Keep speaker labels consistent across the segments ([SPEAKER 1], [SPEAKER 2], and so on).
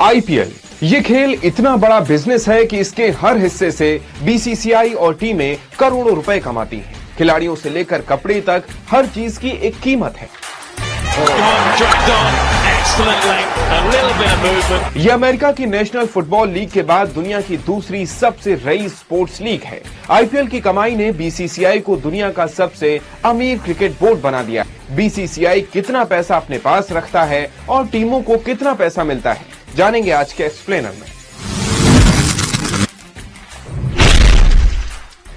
[SPEAKER 1] IPL ये खेल इतना बड़ा बिजनेस है कि इसके हर हिस्से से बीसीसीआई और टीमें करोड़ों रुपए कमाती हैं। खिलाड़ियों से लेकर कपड़े तक हर चीज की एक कीमत है। ये अमेरिका की नेशनल फुटबॉल लीग के बाद दुनिया की दूसरी सबसे रईस स्पोर्ट्स लीग है। आईपीएल की कमाई ने बीसीसीआई को दुनिया का सबसे अमीर क्रिकेट बोर्ड बना दिया। बीसीसीआई कितना पैसा अपने पास रखता है और टीमों को कितना पैसा मिलता है, जानेंगे आज के एक्सप्लेनर में।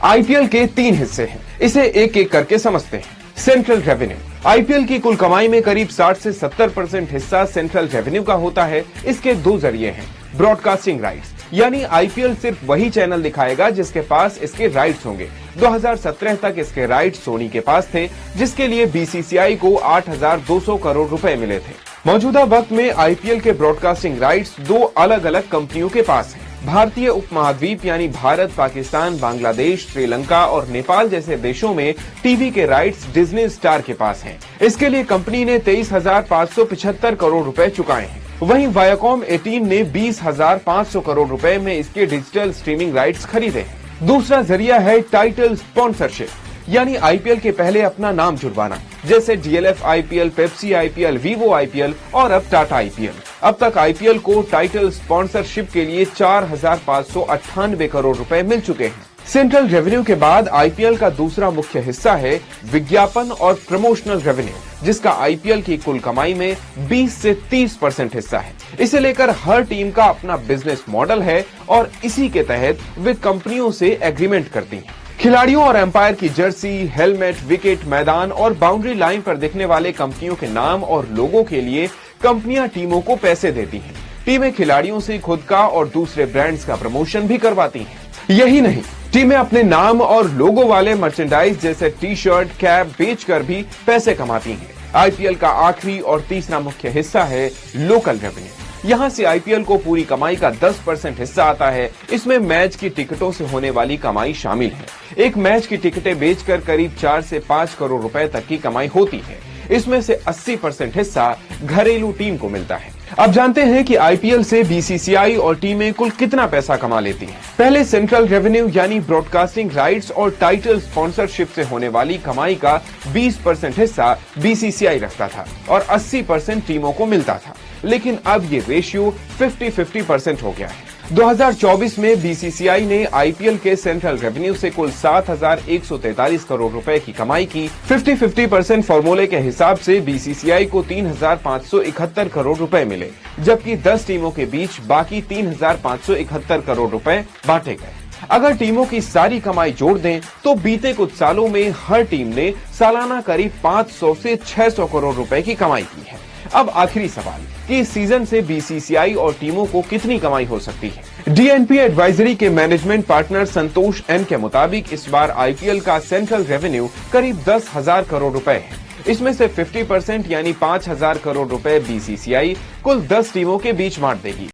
[SPEAKER 1] आईपीएल के 3 हिस्से हैं, इसे एक एक करके समझते हैं। सेंट्रल रेवेन्यू, आईपीएल की कुल कमाई में करीब 60 से 70% हिस्सा सेंट्रल रेवेन्यू का होता है। इसके 2 जरिए हैं। ब्रॉडकास्टिंग राइट्स, यानी आईपीएल सिर्फ वही चैनल दिखाएगा जिसके पास इसके राइट्स होंगे। 2017 तक इसके राइट्स सोनी के पास थे, जिसके लिए बीसीसीआई को 8,200 करोड़ रुपए मिले थे। मौजूदा वक्त में आईपीएल के ब्रॉडकास्टिंग राइट्स 2 अलग अलग कंपनियों के पास हैं। भारतीय उपमहाद्वीप यानी भारत, पाकिस्तान, बांग्लादेश, श्रीलंका और नेपाल जैसे देशों में टीवी के राइट्स डिज्नी स्टार के पास हैं। इसके लिए कंपनी ने 23,575 करोड़ रुपए चुकाए हैं। वहीं वायाकॉम 18 ने 20,500 करोड़ रुपए में इसके डिजिटल स्ट्रीमिंग राइट्स खरीदे हैं। दूसरा जरिया है टाइटल स्पॉन्सरशिप, यानी आईपीएल के पहले अपना नाम जुड़वाना, जैसे DLF IPL, Pepsi IPL, Vivo IPL और अब टाटा आईपीएल। अब तक आईपीएल को टाइटल स्पॉन्सरशिप के लिए 4,598 करोड़ रुपए मिल चुके हैं। सेंट्रल रेवेन्यू के बाद आईपीएल का दूसरा मुख्य हिस्सा है विज्ञापन और प्रमोशनल रेवेन्यू, जिसका आईपीएल की कुल कमाई में 20 से 30% हिस्सा है। इसे लेकर हर टीम का अपना बिजनेस मॉडल है और इसी के तहत वे कंपनियों से एग्रीमेंट करती हैं। खिलाड़ियों और एम्पायर की जर्सी, हेलमेट, विकेट, मैदान और बाउंड्री लाइन पर दिखने वाले कंपनियों के नाम और लोगों के लिए कंपनियां टीमों को पैसे देती हैं। टीमें खिलाड़ियों से खुद का और दूसरे ब्रांड्स का प्रमोशन भी करवाती हैं। यही नहीं, टीमें अपने नाम और लोगो वाले मर्चेंडाइज जैसे टी शर्ट, कैप बेचकर भी पैसे कमाती हैं। आईपीएल का आखिरी और तीसरा मुख्य हिस्सा है लोकल रेवेन्यू। यहाँ से आईपीएल को पूरी कमाई का 10% हिस्सा आता है। इसमें मैच की टिकटों से होने वाली कमाई शामिल है। एक मैच की टिकटें बेचकर करीब 4 से 5 करोड़ रुपए तक की कमाई होती है। इसमें से 80% हिस्सा घरेलू टीम को मिलता है। अब जानते हैं कि आईपीएल से बीसीसीआई और टीमें कुल कितना पैसा कमा लेती हैं। पहले सेंट्रल रेवेन्यू यानी ब्रॉडकास्टिंग राइट्स और टाइटल स्पॉन्सरशिप से होने वाली कमाई का 20% हिस्सा बीसीसीआई रखता था और 80% टीमों को मिलता था। लेकिन अब ये रेशियो 50-50% हो गया है। 2024 में बीसीसीआई ने आईपीएल के सेंट्रल रेवेन्यू से कुल 7,143 करोड़ रुपए की कमाई की। 50-50% फॉर्मूले के हिसाब से बीसीसीआई को 3,571 करोड़ रुपए मिले, जबकि 10 टीमों के बीच बाकी 3,571 करोड़ रुपए बांटे गए। अगर टीमों की सारी कमाई जोड़ दें तो बीते कुछ सालों में हर टीम ने सालाना करीब 500 से 600 करोड़ रुपए की कमाई की है। अब आखिरी सवाल कि इस सीजन से बीसीसीआई और टीमों को कितनी कमाई हो सकती है। डीएनपी एडवाइजरी के मैनेजमेंट पार्टनर संतोष एन के मुताबिक इस बार आईपीएल का सेंट्रल रेवेन्यू करीब 10,000 करोड़ रुपए है। इसमें से 50% यानी 5,000 करोड़ रुपए बीसीसीआई कुल 10 टीमों के बीच बांट देगी।